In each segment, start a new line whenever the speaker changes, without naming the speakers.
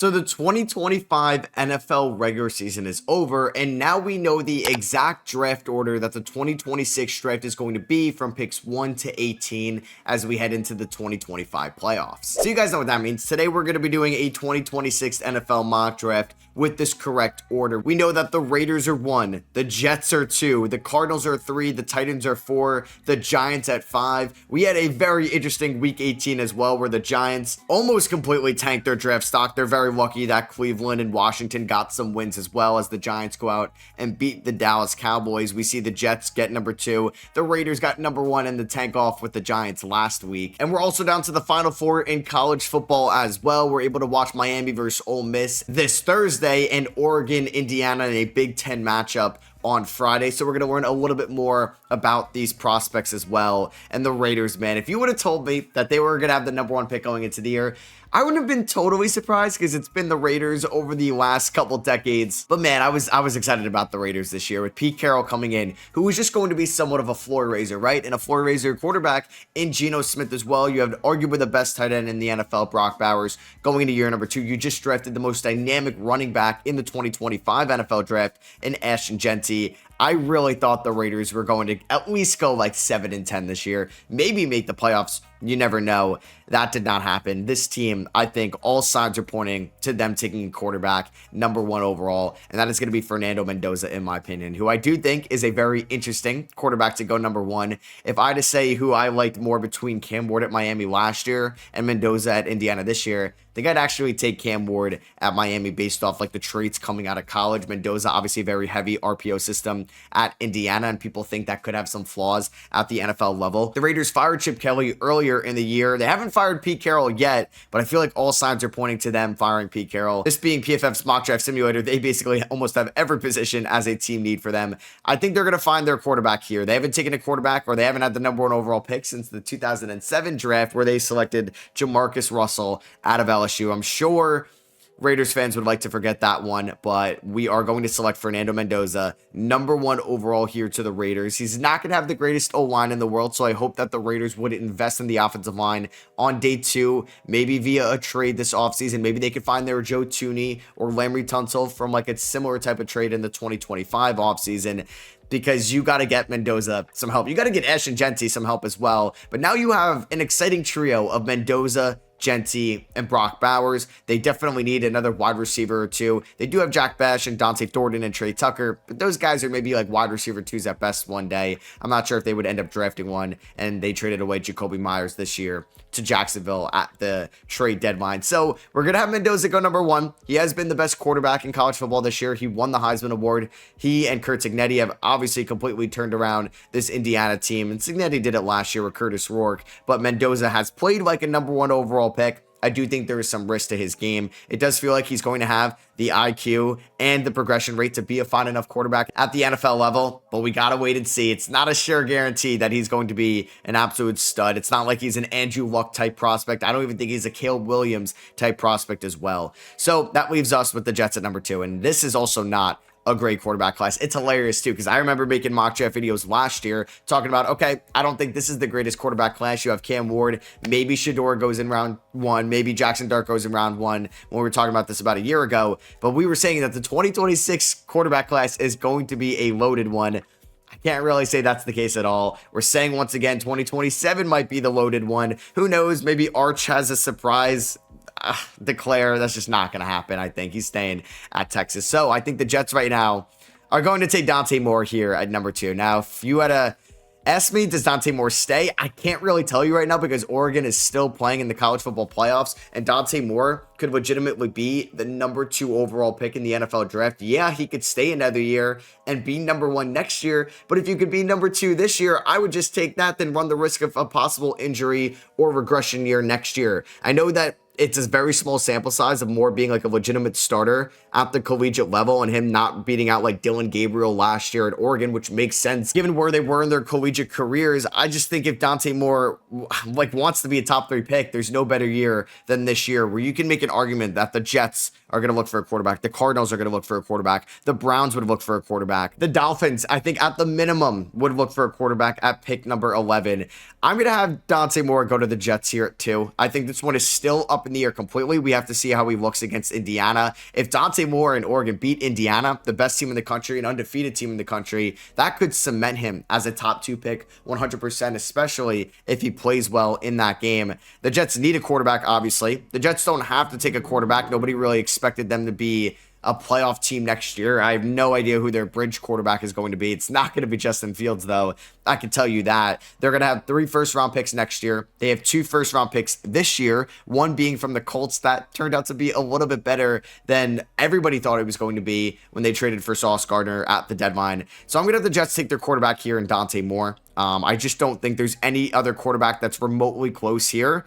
So the 2025 NFL regular season is over, and now we know the exact draft order that the 2026 draft is going to be from picks 1 to 18 as we head into the 2025 playoffs. So you guys know what that means. Today we're going to be doing a 2026 NFL mock draft with this correct order. We know that the Raiders are 1, the Jets are 2, the Cardinals are 3, the Titans are 4, the Giants at 5. We had a very interesting week 18 as well, where the Giants almost completely tanked their draft stock. They're very lucky that Cleveland and Washington got some wins as well, as the Giants go out and beat the Dallas Cowboys. We see the Jets get number 2, the Raiders got number 1 in the tank off with the Giants last week. And we're also down to the Final Four in college football as well. We're able to watch Miami versus Ole Miss this Thursday and Oregon, Indiana in a Big Ten matchup on Friday. So we're going to learn a little bit more about these prospects as well. And the Raiders, man, if you would have told me that they were going to have the number 1 pick going into the year, I wouldn't have been totally surprised, because it's been the Raiders over the last couple decades. But man, I was excited about the Raiders this year with Pete Carroll coming in, who was just going to be somewhat of a floor raiser, right? And a floor raiser quarterback in Geno Smith as well. You have arguably the best tight end in the NFL, Brock Bowers, going into year number 2. You just drafted the most dynamic running back in the 2025 NFL draft in Ashton Genty. I really thought the Raiders were going to at least go like 7-10 this year, maybe make the playoffs. You never know. That did not happen. This team, I think all signs are pointing to them taking a quarterback number 1 overall, and that is going to be Fernando Mendoza, in my opinion, who I do think is a very interesting quarterback to go number 1. If I had to say who I liked more between Cam Ward at Miami last year and Mendoza at Indiana this year, I think I'd actually take Cam Ward at Miami based off like the traits coming out of college. Mendoza, obviously a very heavy RPO system at Indiana, and people think that could have some flaws at the NFL level. The Raiders fired Chip Kelly earlier in the year. They haven't fired Pete Carroll yet, but I feel like all signs are pointing to them firing Pete Carroll. This being PFF's mock draft simulator, they basically almost have every position as a team need for them. I think they're going to find their quarterback here. They haven't taken a quarterback, or they haven't had the number 1 overall pick since the 2007 draft, where they selected Jamarcus Russell out of LSU. I'm sure Raiders fans would like to forget that one, but we are going to select Fernando Mendoza, number 1 overall here to the Raiders. He's not going to have the greatest O-line in the world, so I hope that the Raiders would invest in the offensive line on day 2, maybe via a trade this offseason. Maybe they could find their Joe Thuney or Larry Tunsil from like a similar type of trade in the 2025 offseason, because you got to get Mendoza some help. You got to get Ashton Genty some help as well. But now you have an exciting trio of Mendoza, Genty, and Brock Bowers. They definitely need another wide receiver or 2. They do have Jack Bash and Dante Thornton and Trey Tucker, but those guys are maybe like wide receiver 2s at best one day. I'm not sure if they would end up drafting one, and they traded away Jacoby Myers this year to Jacksonville at the trade deadline. So we're going to have Mendoza go number 1. He has been the best quarterback in college football this year. He won the Heisman Award. He and Kurt Cignetti have obviously completely turned around this Indiana team, and Cignetti did it last year with Curtis Rourke, but Mendoza has played like a number 1 overall pick. I do think there is some risk to his game. It does feel like he's going to have the IQ and the progression rate to be a fine enough quarterback at the NFL level, but we got to wait and see. It's not a sure guarantee that he's going to be an absolute stud. It's not like he's an Andrew Luck type prospect. I don't even think he's a Caleb Williams type prospect as well. So that leaves us with the Jets at number 2, and this is also not a great quarterback class. It's hilarious too, because I remember making mock draft videos last year talking about, okay, I don't think this is the greatest quarterback class. You have Cam Ward, maybe Shador goes in round 1, maybe Jackson Dart goes in round 1 when we were talking about this about a year ago, but we were saying that the 2026 quarterback class is going to be a loaded one. I can't really say that's the case at all. We're saying once again 2027 might be the loaded one. Who knows, maybe Arch has a surprise declare. That's just not going to happen. I think he's staying at Texas. So I think the Jets right now are going to take Dante Moore here at number 2. Now, if you had to ask me, does Dante Moore stay? I can't really tell you right now, because Oregon is still playing in the college football playoffs, and Dante Moore could legitimately be the number 2 overall pick in the NFL draft. Yeah, he could stay another year and be number 1 next year, but if you could be number 2 this year, I would just take that than run the risk of a possible injury or regression year next year. I know that it's a very small sample size of Moore being like a legitimate starter at the collegiate level, and him not beating out like Dylan Gabriel last year at Oregon, which makes sense given where they were in their collegiate careers. I just think if Dante Moore like wants to be a top 3 pick, there's no better year than this year, where you can make an argument that the Jets are going to look for a quarterback. The Cardinals are going to look for a quarterback. The Browns would look for a quarterback. The Dolphins, I think at the minimum, would look for a quarterback at pick number 11. I'm going to have Dante Moore go to the Jets here at 2. I think this one is still up up in the air completely. We have to see how he looks against Indiana. If Dante Moore and Oregon beat Indiana, the best team in the country, an undefeated team in the country, that could cement him as a top 2 pick 100%, especially if he plays well in that game. The Jets need a quarterback, obviously. The Jets don't have to take a quarterback. Nobody really expected them to be a playoff team next year. I have no idea who their bridge quarterback is going to be. It's not going to be Justin Fields, though. I can tell you that. They're going to have 3 first-round picks next year. They have 2 first-round picks this year, one being from the Colts that turned out to be a little bit better than everybody thought it was going to be when they traded for Sauce Gardner at the deadline. So I'm going to have the Jets take their quarterback here in Dante Moore. I just don't think there's any other quarterback that's remotely close here.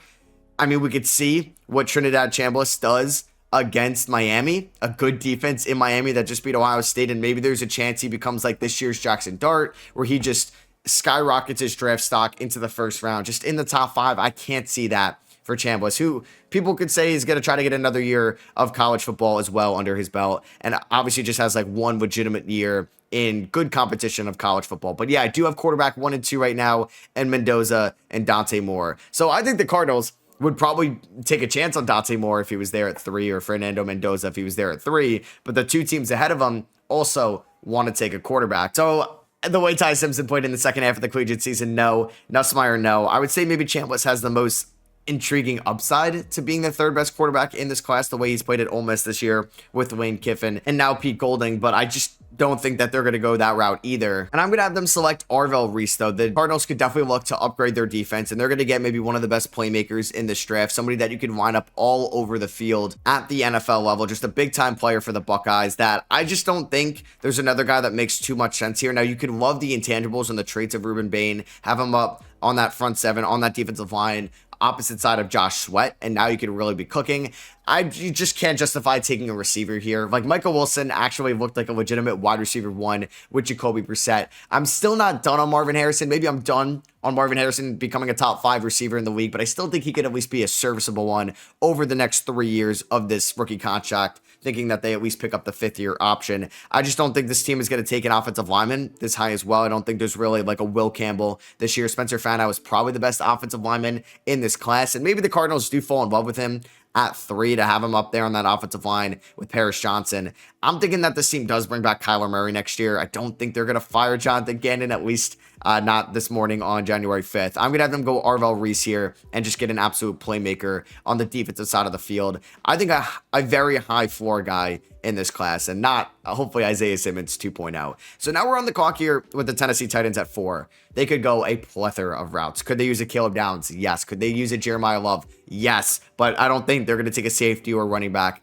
I mean, we could see what Trinidad Chambliss does against Miami, a good defense in Miami that just beat Ohio State, and maybe there's a chance he becomes like this year's Jackson Dart, where he just skyrockets his draft stock into the first round, just in the top 5. I can't see that for Chambliss, who people could say is going to try to get another year of college football as well under his belt, and obviously just has like one legitimate year in good competition of college football. But yeah, I do have quarterback 1 and 2 right now, and Mendoza and Dante Moore. So I think the Cardinals would probably take a chance on Dante Moore if he was there at 3, or Fernando Mendoza if he was there at 3. But the 2 teams ahead of him also want to take a quarterback. So the way Ty Simpson played in the second half of the collegiate season, no. Nussmeier, no. I would say maybe Chambliss has the most intriguing upside to being the 3rd best quarterback in this class, the way he's played at Ole Miss this year with Lane Kiffin and now Pete Golding. But I just don't think that they're going to go that route either. And I'm going to have them select Arvell Reese, though. The Cardinals could definitely look to upgrade their defense, and they're going to get maybe one of the best playmakers in this draft, somebody that you can line up all over the field at the NFL level, just a big-time player for the Buckeyes that I just don't think there's another guy that makes too much sense here. Now, you could love the intangibles and the traits of Ruben Bane, have him up on that front 7, on that defensive line, opposite side of Josh Sweat, and now you could really be cooking. You just can't justify taking a receiver here. Like, Michael Wilson actually looked like a legitimate wide receiver 1 with Jacoby Brissett. I'm still not done on Marvin Harrison. Maybe I'm done on Marvin Harrison becoming a top 5 receiver in the league, but I still think he could at least be a serviceable one over the next 3 years of this rookie contract, thinking that they at least pick up the 5th-year option. I just don't think this team is going to take an offensive lineman this high as well. I don't think there's really like a Will Campbell this year. Spencer Fano is probably the best offensive lineman in this class, and maybe the Cardinals do fall in love with him at 3 to have him up there on that offensive line with Paris Johnson. I'm thinking that this team does bring back Kyler Murray next year. I don't think they're going to fire Jonathan Gannon, at least not this morning on January 5th. I'm going to have them go Arvell Reese here and just get an absolute playmaker on the defensive side of the field. I think a very high floor guy in this class, and not hopefully Isaiah Simmons 2.0. So now we're on the clock here with the Tennessee Titans at 4. They could go a plethora of routes. Could they use a Caleb Downs? Yes. Could they use a Jeremiah Love? Yes. But I don't think they're going to take a safety or running back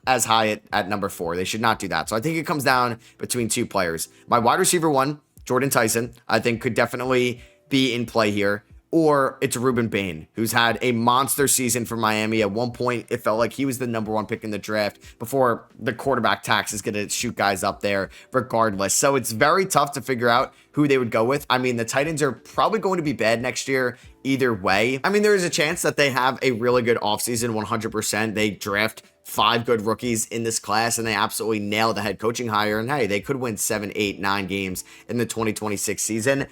as high at number 4. They should not do that. So I think it comes down between 2 players. My wide receiver 1, Jordan Tyson, I think could definitely be in play here. Or it's Ruben Bane, who's had a monster season for Miami. At one point, it felt like he was the number 1 pick in the draft before the quarterback tax is going to shoot guys up there regardless. So it's very tough to figure out who they would go with. I mean, the Titans are probably going to be bad next year either way. I mean, there is a chance that they have a really good offseason, 100%. They draft 5 good rookies in this class, and they absolutely nail the head coaching hire. And hey, they could win 7, 8, 9 games in the 2026 season.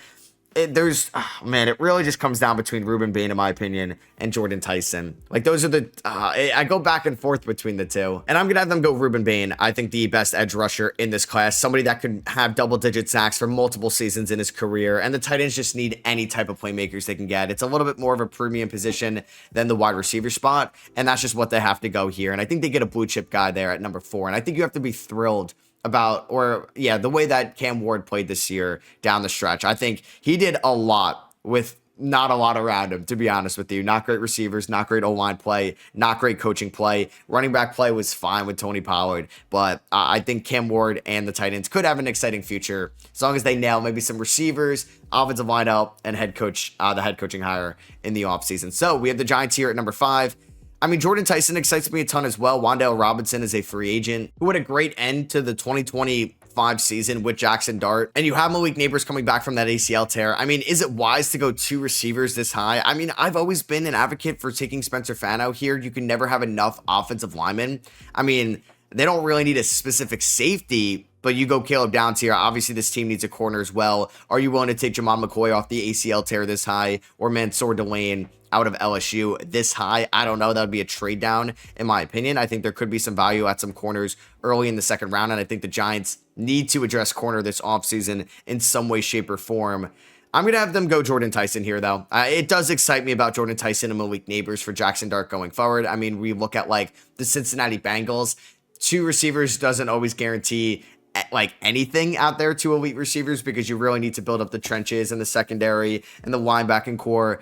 It really just comes down between Ruben Bane, in my opinion, and Jordan Tyson. Like, those are the, I go back and forth between the 2. And I'm going to have them go Ruben Bane. I think the best edge rusher in this class, somebody that could have double-digit sacks for multiple seasons in his career. And the Titans just need any type of playmakers they can get. It's a little bit more of a premium position than the wide receiver spot. And that's just what they have to go here. And I think they get a blue chip guy there at number 4. And I think you have to be thrilled about, the way that Cam Ward played this year down the stretch. I think he did a lot with not a lot around him, to be honest with you. Not great receivers, not great O-line play, not great coaching play. Running back play was fine with Tony Pollard, but I think Cam Ward and the Titans could have an exciting future as long as they nail maybe some receivers, offensive line help, and the head coaching hire in the offseason. So we have the Giants here at number 5. I mean, Jordan Tyson excites me a ton as well. Wan'Dale Robinson is a free agent who had a great end to the 2025 season with Jackson Dart. And you have Malik Neighbors coming back from that ACL tear. I mean, is it wise to go 2 receivers this high? I mean, I've always been an advocate for taking Spencer Fano here. You can never have enough offensive linemen. I mean, they don't really need a specific safety, but you go Caleb Downs here. Obviously, this team needs a corner as well. Are you willing to take Jamal McCoy off the ACL tear this high, or Mansoor Delane out of LSU this high? I don't know. That would be a trade down, in my opinion. I think there could be some value at some corners early in the second round, and I think the Giants need to address corner this offseason in some way, shape, or form. I'm going to have them go Jordan Tyson here, though. It does excite me about Jordan Tyson and Malik Neighbors for Jackson Dart going forward. I mean, we look at, like, the Cincinnati Bengals. 2 receivers doesn't always guarantee, like, anything out there to elite receivers, because you really need to build up the trenches and the secondary and the linebacking core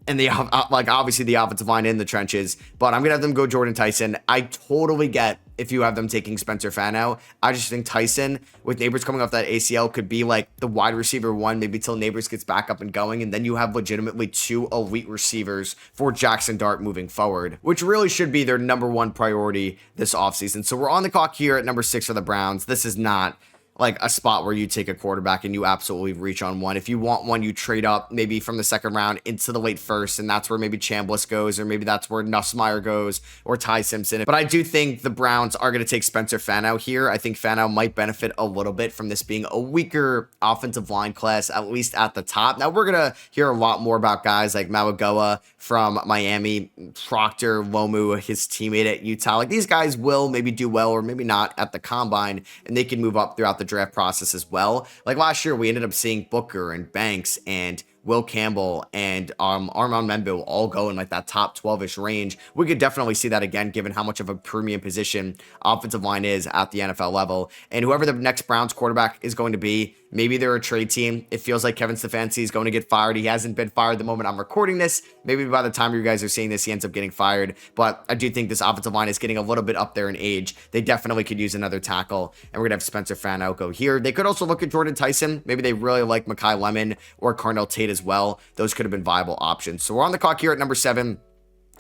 and the, like, obviously the offensive line in the trenches. But I'm going to have them go Jordan Tyson. I totally get if you have them taking Spencer Fano. I just think Tyson, with Neighbors coming off that ACL, could be like the wide receiver 1, maybe till Neighbors gets back up and going. And then you have legitimately 2 elite receivers for Jackson Dart moving forward, which really should be their number 1 priority this offseason. So we're on the clock here at number 6 for the Browns. This is not like a spot where you take a quarterback and you absolutely reach on one. If you want one, you trade up maybe from the second round into the late first, and that's where maybe Chambliss goes, or maybe that's where Nussmeier goes, or Ty Simpson. But I do think the Browns are going to take Spencer Fano here. I think Fano might benefit a little bit from this being a weaker offensive line class, at least at the top. Now, we're going to hear a lot more about guys like Mauigoa from Miami, Proctor, Lomu, his teammate at Utah. Like, these guys will maybe do well or maybe not at the combine, and they can move up throughout the draft process as well. Like last year, we ended up seeing Booker and Banks and Will Campbell and Armand Membo all go in like that top 12-ish range. We could definitely see that again, given how much of a premium position offensive line is at the NFL level. And whoever the next Browns quarterback is going to be, maybe they're a trade team. It feels like Kevin Stefanski is going to get fired. He hasn't been fired the moment I'm recording this. Maybe by the time you guys are seeing this, he ends up getting fired. But I do think this offensive line is getting a little bit up there in age. They definitely could use another tackle, and we're going to have Spencer Fano go here. They could also look at Jordan Tyson. Maybe they really like Makai Lemon or Carnell Tate as well. Those could have been viable options. So we're on the clock here at number 7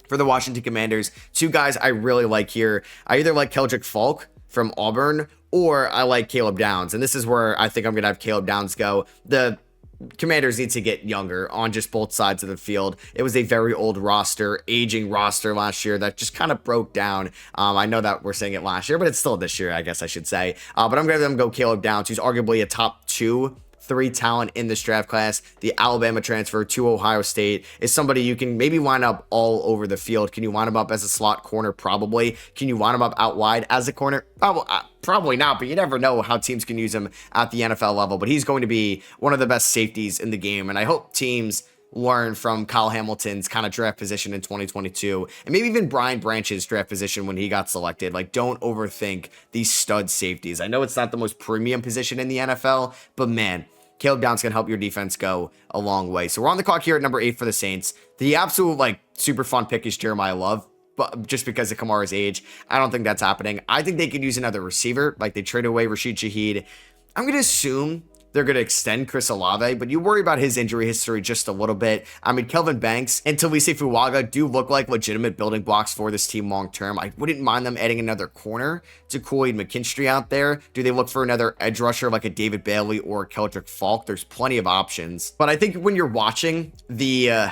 for the Washington Commanders. 2 guys I really like here. I either like Keldrick Falk from Auburn, or I like Caleb Downs. And this is where I think I'm going to have Caleb Downs go. The Commanders need to get younger on just both sides of the field. It was a very old roster, aging roster last year that just kind of broke down. I know that we're saying it last year, but it's still this year, I guess I should say. But I'm going to have them go Caleb Downs, who's arguably a top 2, 3 talent in this draft class. The Alabama transfer to Ohio State is somebody you can maybe line up all over the field. Can you line him up as a slot corner? Probably. Can you line him up out wide as a corner? Probably not, but you never know how teams can use him at the NFL level. But he's going to be one of the best safeties in the game, and I hope teams learn from Kyle Hamilton's kind of draft position in 2022, and maybe even Brian Branch's draft position when he got selected. Like, don't overthink these stud safeties. I know it's not the most premium position in the NFL, but man, Caleb Downs can help your defense go a long way. So we're on the clock here at number 8 for the Saints. The absolute, like, super fun pick is Jeremiah Love, but just because of Kamara's age, I don't think that's happening. I think they could use another receiver. Like, they traded away Rashid Shaheed. I'm going to assume they're going to extend Chris Olave, but you worry about his injury history just a little bit. I mean, Kelvin Banks and Talise Fuaga do look like legitimate building blocks for this team long term. I wouldn't mind them adding another corner to Kool-Aid McKinstry out there. Do they look for another edge rusher like a David Bailey or Keldrick Falk? There's plenty of options. But I think when you're watching the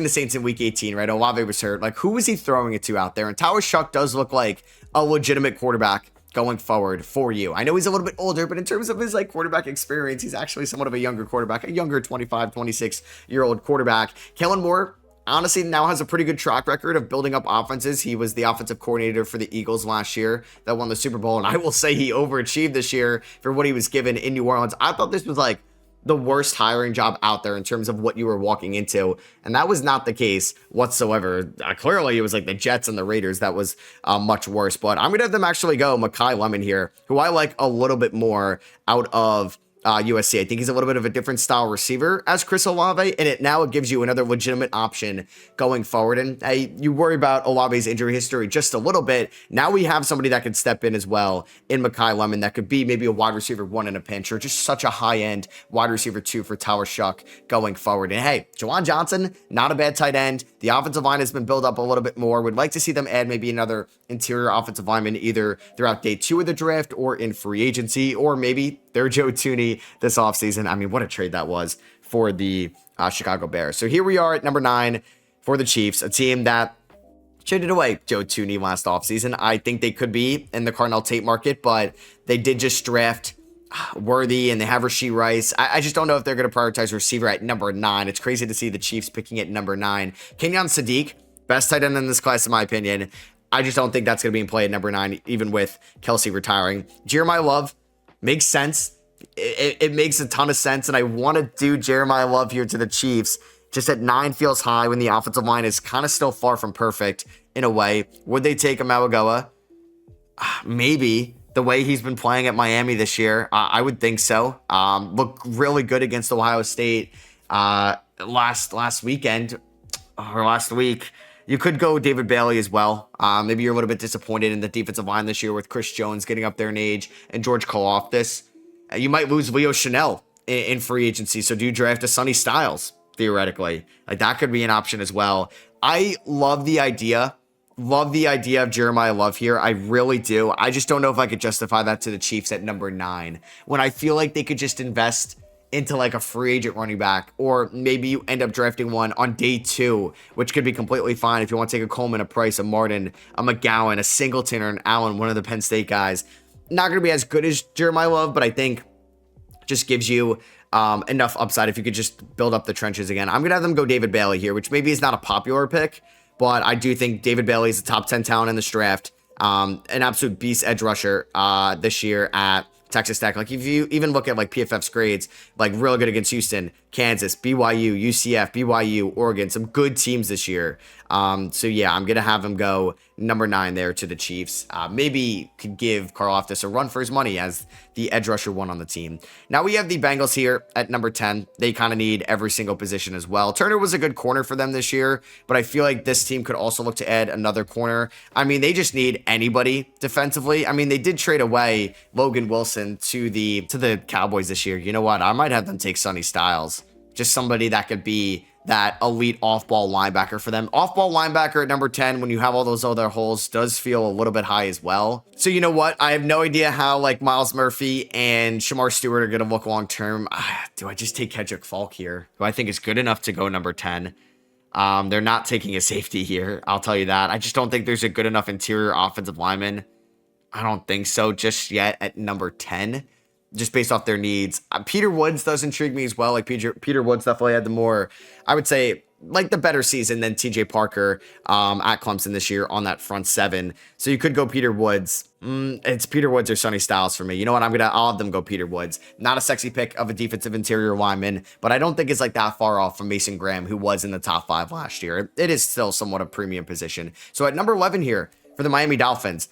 Saints in Week 18, right? Olave was hurt. Like, who was he throwing it to out there? And Tyler Shuck does look like a legitimate quarterback going forward for you. I know he's a little bit older, but in terms of his like quarterback experience, he's actually somewhat of a younger quarterback, a younger 25, 26-year-old quarterback. Kellen Moore honestly now has a pretty good track record of building up offenses. He was the offensive coordinator for the Eagles last year that won the Super Bowl, and I will say he overachieved this year for what he was given in New Orleans. I thought this was like the worst hiring job out there in terms of what you were walking into, and that was not the case whatsoever. Clearly, it was like the Jets and the Raiders that was much worse, but I'm going to have them actually go Makai Lemon here, who I like a little bit more out of USC. I think he's a little bit of a different style receiver as Chris Olave, and it gives you another legitimate option going forward. And you worry about Olave's injury history just a little bit. Now we have somebody that can step in as well in Makai Lemon that could be maybe a wide receiver 1 in a pinch, or just such a high-end wide receiver 2 for Tyler Shuck going forward. And hey, Jawan Johnson, not a bad tight end. The offensive line has been built up a little bit more. Would like to see them add maybe another interior offensive lineman either throughout day 2 of the draft or in free agency, or maybe they're Joe Thuney this offseason. I mean, what a trade that was for the Chicago Bears. So here we are at number 9 for the Chiefs, a team that traded away Joe Tooney last offseason. I think they could be in the Cardinal Tate market, but they did just draft Worthy and they have Rashee Rice. I just don't know if they're going to prioritize receiver at number 9. It's crazy to see the Chiefs picking at number 9. Kenyon Sadiq, best tight end in this class, in my opinion. I just don't think that's going to be in play at number 9, even with Kelsey retiring. Jeremiah Love makes sense. It makes a ton of sense, and I want to do Jeremiah Love here to the Chiefs. Just at 9 feels high when the offensive line is kind of still far from perfect in a way. Would they take Amalagoa? Maybe. The way he's been playing at Miami this year, I would think so. Looked really good against Ohio State last weekend or last week. You could go David Bailey as well. Maybe you're a little bit disappointed in the defensive line this year with Chris Jones getting up there in age and George Karlaftis. You might lose Leo Chanel in free agency, so do you draft a Sonny Styles, theoretically? Like, that could be an option as well. I love the idea. Love the idea of Jeremiah Love here. I really do. I just don't know if I could justify that to the Chiefs at number 9 when I feel like they could just invest into like a free agent running back, or maybe you end up drafting one on day 2, which could be completely fine if you want to take a Coleman, a Price, a Martin, a McGowan, a Singleton, or an Allen, one of the Penn State guys. Not going to be as good as Jeremiah Love, but I think just gives you enough upside if you could just build up the trenches again. I'm going to have them go David Bailey here, which maybe is not a popular pick, but I do think David Bailey is a top 10 talent in this draft. An absolute beast edge rusher this year at Texas Tech. Like, if you even look at like PFF's grades, like real good against Houston, Kansas, BYU, UCF, BYU, Oregon, some good teams this year. So yeah, I'm going to have him go number 9 there to the Chiefs. Maybe could give Karlaftis a run for his money as the edge rusher 1 on the team. Now we have the Bengals here at number 10. They kind of need every single position as well. Turner was a good corner for them this year, but I feel like this team could also look to add another corner. I mean, they just need anybody defensively. I mean, they did trade away Logan Wilson to the Cowboys this year. You know what? I might have them take Sonny Styles. Just somebody that could be that elite off-ball linebacker for them. Off-ball linebacker at number 10 when you have all those other holes does feel a little bit high as well. So you know what? I have no idea how like Myles Murphy and Shamar Stewart are going to look long-term. Do I just take Kedrick Falk here, who I think is good enough to go number 10? They're not taking a safety here, I'll tell you that. I just don't think there's a good enough interior offensive lineman. I don't think so just yet at number 10. Just based off their needs. Peter Woods does intrigue me as well. Like Peter Woods definitely had the more, I would say, like the better season than TJ Parker at Clemson this year on that front 7. So you could go Peter Woods. It's Peter Woods or Sonny Styles for me. You know what? I'll have them go Peter Woods. Not a sexy pick of a defensive interior lineman, but I don't think it's like that far off from Mason Graham, who was in the top 5 last year. It is still somewhat a premium position. So at number 11 here for the Miami Dolphins,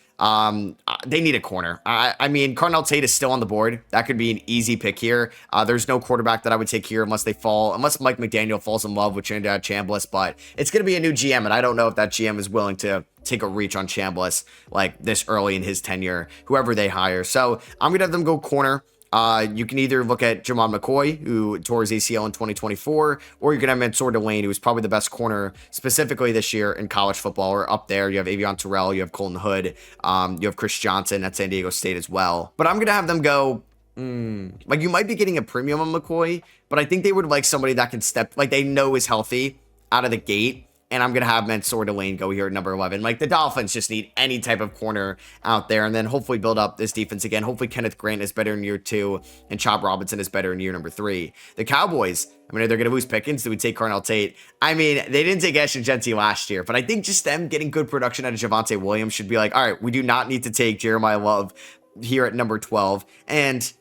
they need a corner. I mean, Cardinal Tate is still on the board. That could be an easy pick here. There's no quarterback that I would take here unless Mike McDaniel falls in love with Trinidad Chambliss, but it's going to be a new GM, and I don't know if that GM is willing to take a reach on Chambliss like this early in his tenure, whoever they hire. So I'm going to have them go corner. You can either look at Jamon McCoy, who tore his ACL in 2024, or you can have Mansoor Delane, who was probably the best corner specifically this year in college football, or up there. You have Avion Terrell, you have Colton Hood, you have Chris Johnson at San Diego State as well. But I'm going to have them go, like, you might be getting a premium on McCoy, but I think they would like somebody that can step, like they know is healthy out of the gate. And I'm going to have Mansoor Delane go here at number 11. Like, the Dolphins just need any type of corner out there, and then hopefully build up this defense again. Hopefully Kenneth Grant is better in year 2 and Chop Robinson is better in year number 3. The Cowboys, I mean, are they going to lose Pickens? Do we take Cardinal Tate? I mean, they didn't take Ashton Jeanty last year, but I think just them getting good production out of Javonte Williams should be like, all right, we do not need to take Jeremiah Love here at number 12. And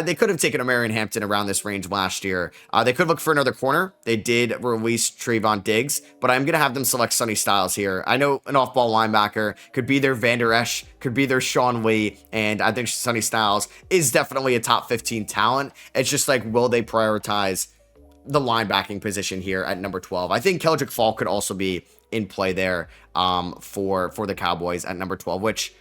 they could have taken Marion Hampton around this range last year. They could look for another corner. They did release Trayvon Diggs, but I'm going to have them select Sonny Styles here. I know an off-ball linebacker could be their Van Der Esch, could be their Sean Lee, and I think Sonny Styles is definitely a top 15 talent. It's just like, will they prioritize the linebacking position here at number 12? I think Kedrick Falk could also be in play there for the Cowboys at number 12, which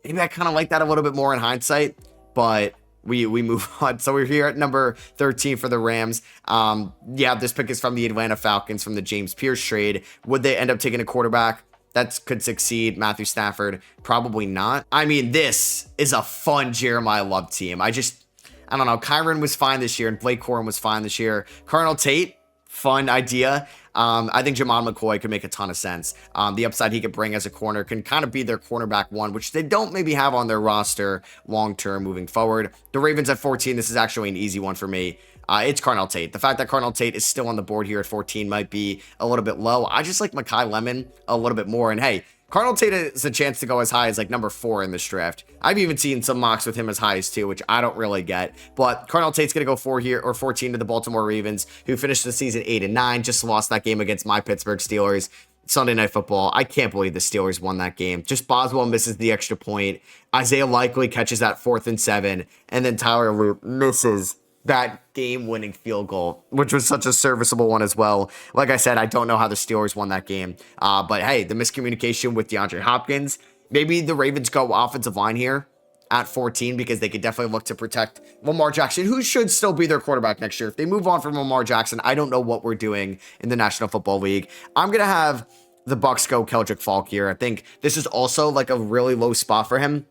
maybe I kind of like that a little bit more in hindsight, but we move on. So we're here at number 13 for the Rams. Yeah, this pick is from the Atlanta Falcons from the James Pierce trade. Would they end up taking a quarterback that could succeed? Matthew Stafford? Probably not. I mean, this is a fun Jeremiah Love team. I don't know. Kyron was fine this year, and Blake Corum was fine this year. Cardinal Tate, fun idea. I think Jamon McCoy could make a ton of sense. The upside he could bring as a corner can kind of be their cornerback one, which they don't maybe have on their roster long-term moving forward. The Ravens at 14, this is actually an easy one for me. It's Carnell Tate. The fact that Carnell Tate is still on the board here at 14 might be a little bit low. I just like Makai Lemon a little bit more. And hey, Carnell Tate has a chance to go as high as like number 4 in this draft. I've even seen some mocks with him as high as 2, which I don't really get. But Carnell Tate's going to go 4 here, or 14 to the Baltimore Ravens, who finished the season 8-9, just lost that game against my Pittsburgh Steelers. Sunday Night Football. I can't believe the Steelers won that game. Just Boswell misses the extra point. Isaiah Likely catches that 4th and 7. And then Tyler Loop misses that game-winning field goal, which was such a serviceable one as well. Like I said, I don't know how the Steelers won that game. But hey, the miscommunication with DeAndre Hopkins. Maybe the Ravens go offensive line here at 14 because they could definitely look to protect Lamar Jackson, who should still be their quarterback next year. If they move on from Lamar Jackson, I don't know what we're doing in the National Football League. I'm going to have the Bucs go Keldrick Falk here. I think this is also like a really low spot for him.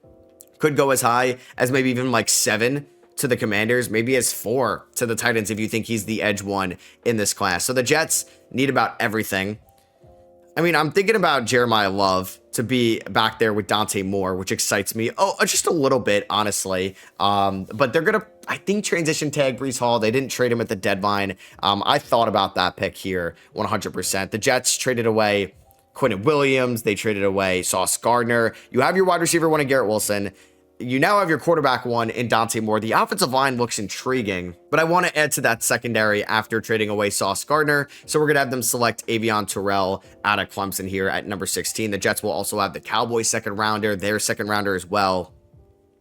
Could go as high as maybe even like 7 to the Commanders, maybe as 4 to the Titans if you think he's the edge one in this class. So the Jets need about everything. I mean, I'm thinking about Jeremiah Love to be back there with Dante Moore, which excites me. Oh, just a little bit, honestly. But they're going to, I think, transition tag Breece Hall. They didn't trade him at the deadline. I thought about that pick here 100%. The Jets traded away Quentin Williams. They traded away Sauce Gardner. You have your wide receiver one in Garrett Wilson. You now have your quarterback one in Dante Moore. The offensive line looks intriguing, but I want to add to that secondary after trading away Sauce Gardner. So we're going to have them select Avion Terrell out of Clemson here at number 16. The Jets will also have the Cowboys second rounder, their second rounder as well,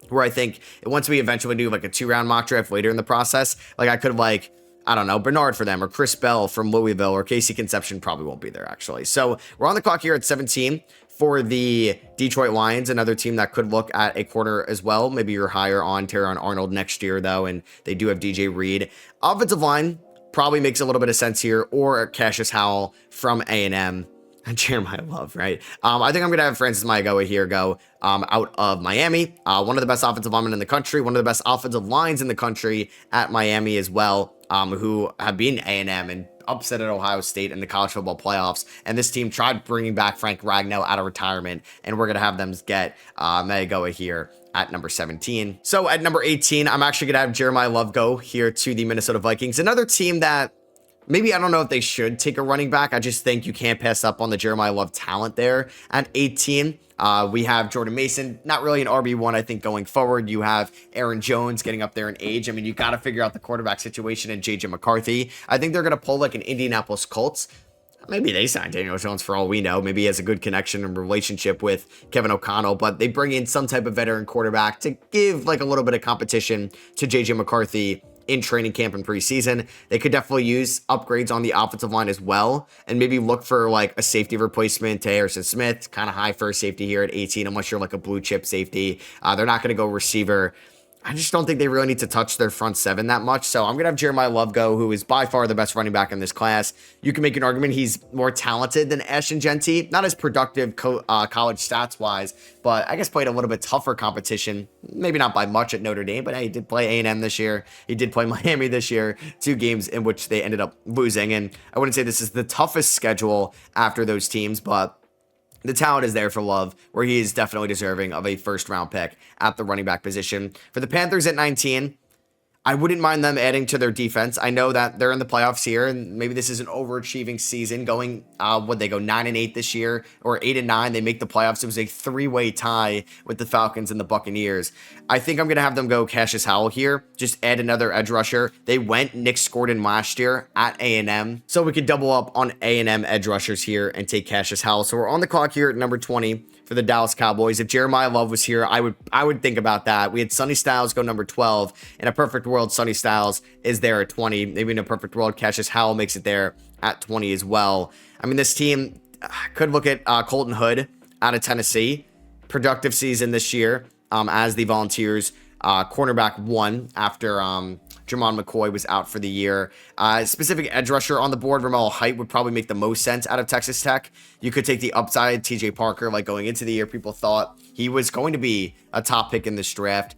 where I think once we eventually do like a 2-round mock draft later in the process, like I could have I don't know, Bernard for them, or Chris Bell from Louisville, or Casey Conception probably won't be there, actually. So we're on the clock here at 17 for the Detroit Lions, another team that could look at a corner as well. Maybe you're higher on Teron Arnold next year, though, and they do have DJ Reed. Offensive line probably makes a little bit of sense here, or Cassius Howell from A&M. And Jeremiah Love, right? I think I'm going to have Francis Maigoa here go out of Miami. One of the best offensive linemen in the country, one of the best offensive lines in the country at Miami as well, who have been A&M and upset at Ohio State in the college football playoffs. And this team tried bringing back Frank Ragnow out of retirement, and we're going to have them get Maigoa here at number 17. So at number 18, I'm actually going to have Jeremiah Love go here to the Minnesota Vikings, another team that maybe I don't know if they should take a running back. I just think you can't pass up on the Jeremiah Love talent there. At 18, we have Jordan Mason, not really an RB1, I think, going forward. You have Aaron Jones getting up there in age. I mean, you got to figure out the quarterback situation in J.J. McCarthy. I think they're going to pull like an Indianapolis Colts. Maybe they sign Daniel Jones for all we know. Maybe he has a good connection and relationship with Kevin O'Connell, but they bring in some type of veteran quarterback to give like a little bit of competition to J.J. McCarthy in training camp and preseason. They could definitely use upgrades on the offensive line as well, and maybe look for like a safety replacement to Harrison Smith, kind of high for a safety here at 18, unless you're like a blue chip safety. They're not going to go receiver. I just don't think they really need to touch their front seven that much. So I'm going to have Jeremiah Love go, who is by far the best running back in this class. You can make an argument he's more talented than Ashton Genty, not as productive college stats wise, but I guess played a little bit tougher competition. Maybe not by much at Notre Dame, but hey, he did play A&M this year. He did play Miami this year, 2 games in which they ended up losing. And I wouldn't say this is the toughest schedule after those teams, but the talent is there for Love, where he is definitely deserving of a first-round pick at the running back position. For the Panthers at 19, I wouldn't mind them adding to their defense. I know that they're in the playoffs here, and maybe this is an overachieving season going, they go 9-8 this year, or 8-9, they make the playoffs. It was a 3-way tie with the Falcons and the Buccaneers. I think I'm going to have them go Cassius Howell here, just add another edge rusher. They went Nick Scorden last year at A&M, so we could double up on A&M edge rushers here and take Cassius Howell. So we're on the clock here at number 20 for the Dallas Cowboys. If Jeremiah Love was here, I would think about that. We had Sonny Styles go number 12. In a perfect world, Sonny Styles is there at 20. Maybe in a perfect world, Cassius Howell makes it there at 20 as well. I mean, this team could look at Colton Hood out of Tennessee. Productive season this year as the Volunteers cornerback 1 after Jamon McCoy was out for the year. Specific edge rusher on the board, Ramel Height would probably make the most sense out of Texas Tech. You could take the upside, TJ Parker, like going into the year, people thought he was going to be a top pick in this draft.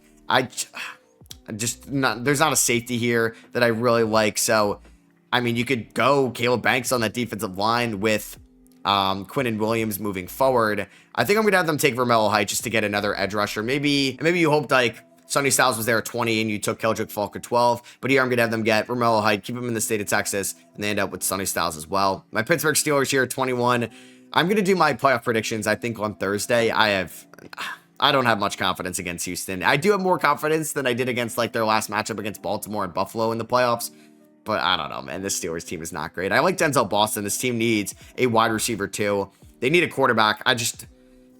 There's not a safety here that I really like, so I mean, you could go Caleb Banks on that defensive line with Quinnen Williams moving forward. I think I'm going to have them take Romello Height just to get another edge rusher. Maybe you hoped like Sonny Styles was there at 20 and you took Keldrick Falk at 12. But here I'm going to have them get Romello Height, keep him in the state of Texas, and they end up with Sonny Styles as well. My Pittsburgh Steelers here at 21. I'm going to do my playoff predictions, I think, on Thursday. I don't have much confidence against Houston. I do have more confidence than I did against like their last matchup against Baltimore and Buffalo in the playoffs. But I don't know, man. This Steelers team is not great. I like Denzel Boston. This team needs a wide receiver too. They need a quarterback.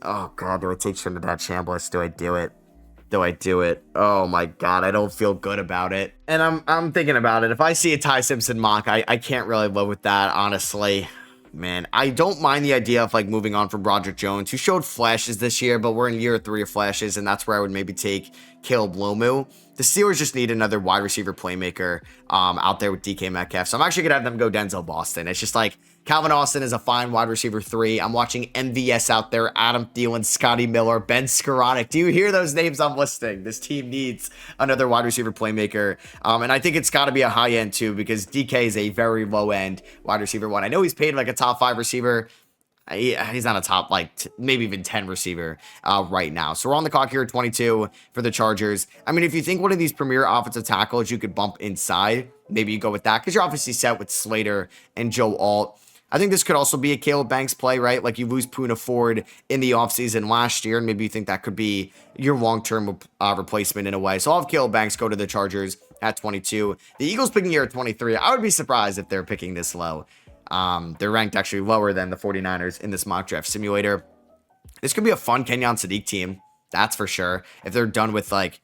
Oh God, do I take Trinidad Chambliss? Do I do it? Oh my God, I don't feel good about it. And I'm thinking about it. If I see a Ty Simpson mock, I can't really live with that, honestly. Man, I don't mind the idea of like moving on from Broderick Jones, who showed flashes this year, but we're in year 3 of flashes, and that's where I would maybe take Caleb Lomu. The Steelers just need another wide receiver playmaker out there with DK Metcalf. So I'm actually going to have them go Denzel Boston. It's just like Calvin Austin is a fine wide receiver 3. I'm watching MVS out there, Adam Thielen, Scotty Miller, Ben Skoranek. Do you hear those names I'm listing? This team needs another wide receiver playmaker. And I think it's got to be a high end too, because DK is a very low end wide receiver 1. I know he's paid like a top 5 receiver. He's not a top, like, maybe even 10 receiver right now. So we're on the clock here at 22 for the Chargers. I mean, if you think one of these premier offensive tackles you could bump inside, maybe you go with that, because you're obviously set with Slater and Joe Alt. I think this could also be a Caleb Banks play, right? Like you lose Poona Ford in the offseason last year, and maybe you think that could be your long-term replacement in a way. So I'll have Caleb Banks go to the Chargers at 22. The Eagles picking here at 23. I would be surprised if they're picking this low. They're ranked actually lower than the 49ers in this mock draft simulator. This could be a fun Kenyon Sadiq team. That's for sure. If they're done with like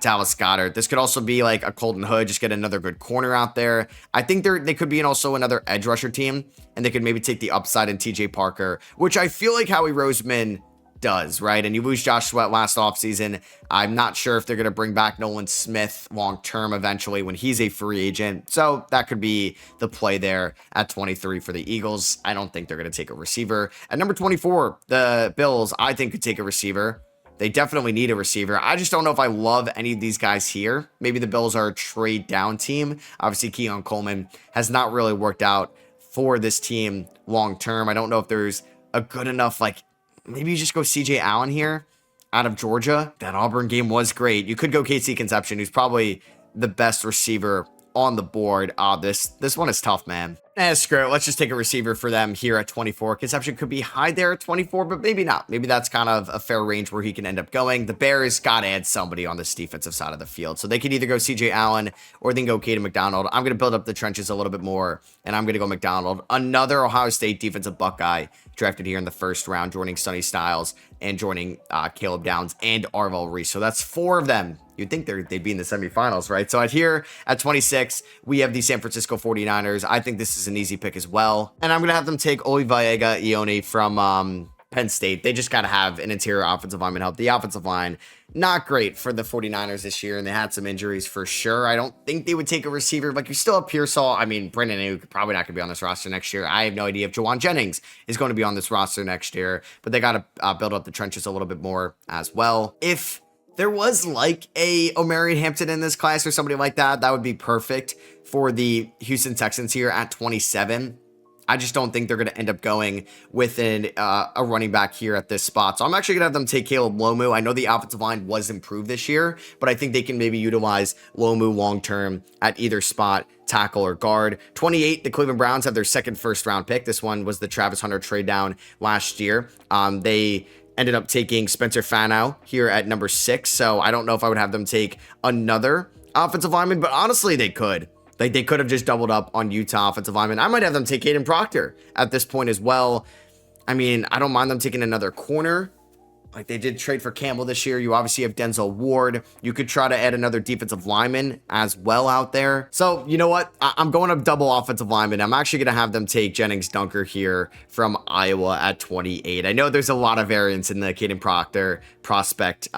Dallas Goedert, this could also be like a Colton Hood, just get another good corner out there. I think they could be also another edge rusher team, and they could maybe take the upside in TJ Parker, which I feel like Howie Roseman does, right? And you lose Josh Sweat last offseason. I'm not sure if they're going to bring back Nolan Smith long term eventually when he's a free agent. So that could be the play there at 23 for the Eagles. I don't think they're going to take a receiver. At number 24, the Bills, I think, could take a receiver. They definitely need a receiver. I just don't know if I love any of these guys here. Maybe the Bills are a trade down team. Obviously, Keon Coleman has not really worked out for this team long term. I don't know if there's a good enough, like, maybe you just go CJ Allen here out of Georgia. That Auburn game was great. You could go KC Conception, who's probably the best receiver on the board. This one is tough, man. Screw it. Let's just take a receiver for them here at 24. Conception could be high there at 24, but maybe not. Maybe that's kind of a fair range where he can end up going. The Bears got to add somebody on this defensive side of the field. So they could either go CJ Allen or they can go Caden McDonald. I'm going to build up the trenches a little bit more, and I'm going to go McDonald. Another Ohio State defensive Buckeye drafted here in the first round, joining Sonny Styles and joining Caleb Downs and Arvell Reese. So that's 4 of them. You'd think they'd be in the semifinals, right? So here at 26, we have the San Francisco 49ers. I think this is an easy pick as well. And I'm going to have them take Oliviega Ione from Penn State. They just got to have an interior offensive lineman help. The offensive line, not great for the 49ers this year, and they had some injuries for sure. I don't think they would take a receiver. Like, you still have Pearsall. I mean, Brendan Ayuk probably not going to be on this roster next year. I have no idea if Jawan Jennings is going to be on this roster next year, but they got to build up the trenches a little bit more as well. If there was like a Omarion Hampton in this class or somebody like that, that would be perfect for the Houston Texans here at 27. I just don't think they're going to end up going with a running back here at this spot. So I'm actually going to have them take Caleb Lomu. I know the offensive line was improved this year, but I think they can maybe utilize Lomu long-term at either spot, tackle or guard. 28, the Cleveland Browns have their second first-round pick. This one was the Travis Hunter trade down last year. They ended up taking Spencer Fano here at number 6. So I don't know if I would have them take another offensive lineman, but honestly, they could. Like, they could have just doubled up on Utah offensive lineman. I might have them take Caden Proctor at this point as well. I mean, I don't mind them taking another corner. Like, they did trade for Campbell this year. You obviously have Denzel Ward. You could try to add another defensive lineman as well out there. So, you know what? I'm going up double offensive lineman. I'm actually going to have them take Jennings Dunker here from Iowa at 28. I know there's a lot of variance in the Caden Proctor prospect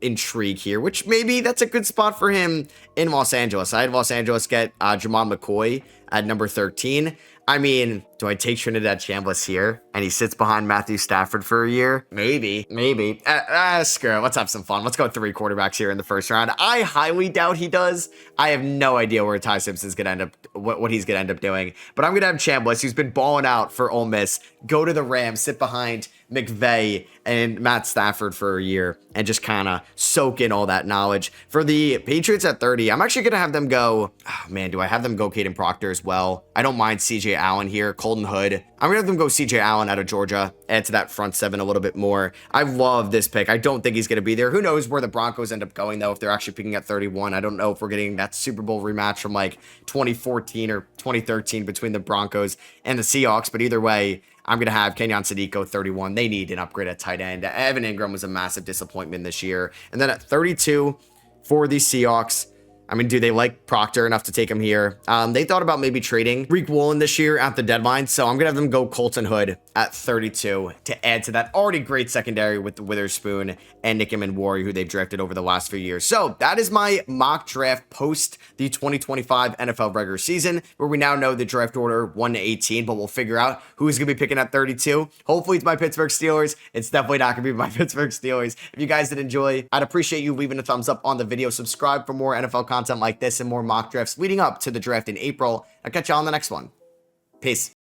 intrigue here, which maybe that's a good spot for him in Los Angeles. I had Los Angeles get Jamon McCoy at number 13. I mean, do I take Trinidad Chambliss here and he sits behind Matthew Stafford for a year? Maybe. Screw it. Let's have some fun. Let's go 3 quarterbacks here in the first round. I highly doubt he does. I have no idea where Ty Simpson's going to end up, what he's going to end up doing. But I'm going to have Chambliss, who's been balling out for Ole Miss, go to the Rams, sit behind McVay and Matt Stafford for a year and just kind of soak in all that knowledge. For the Patriots at 30, I'm actually going to have them go, oh man, do I have them go Caden Proctor as well? I don't mind CJ Allen here, Colton Hood. I'm going to have them go CJ Allen out of Georgia, add to that front 7 a little bit more. I love this pick. I don't think he's going to be there. Who knows where the Broncos end up going, though, if they're actually picking at 31. I don't know if we're getting that Super Bowl rematch from like 2014 or 2013 between the Broncos and the Seahawks. But either way, I'm going to have Kenyon Sadiq go 31. They need an upgrade at tight end. Evan Ingram was a massive disappointment this year. And then at 32 for the Seahawks, I mean, do they like Proctor enough to take him here? They thought about maybe trading Reek Woolen this year at the deadline, so I'm going to have them go Colton Hood at 32 to add to that already great secondary with Witherspoon and Nickham and Warrior, who they've drafted over the last few years. So that is my mock draft post the 2025 NFL regular season, where we now know the draft order 1 to 18, but we'll figure out who's going to be picking at 32. Hopefully it's my Pittsburgh Steelers. It's definitely not going to be my Pittsburgh Steelers. If you guys did enjoy, I'd appreciate you leaving a thumbs up on the video. Subscribe for more NFL content like this and more mock drafts leading up to the draft in April. I'll catch you on the next one. Peace.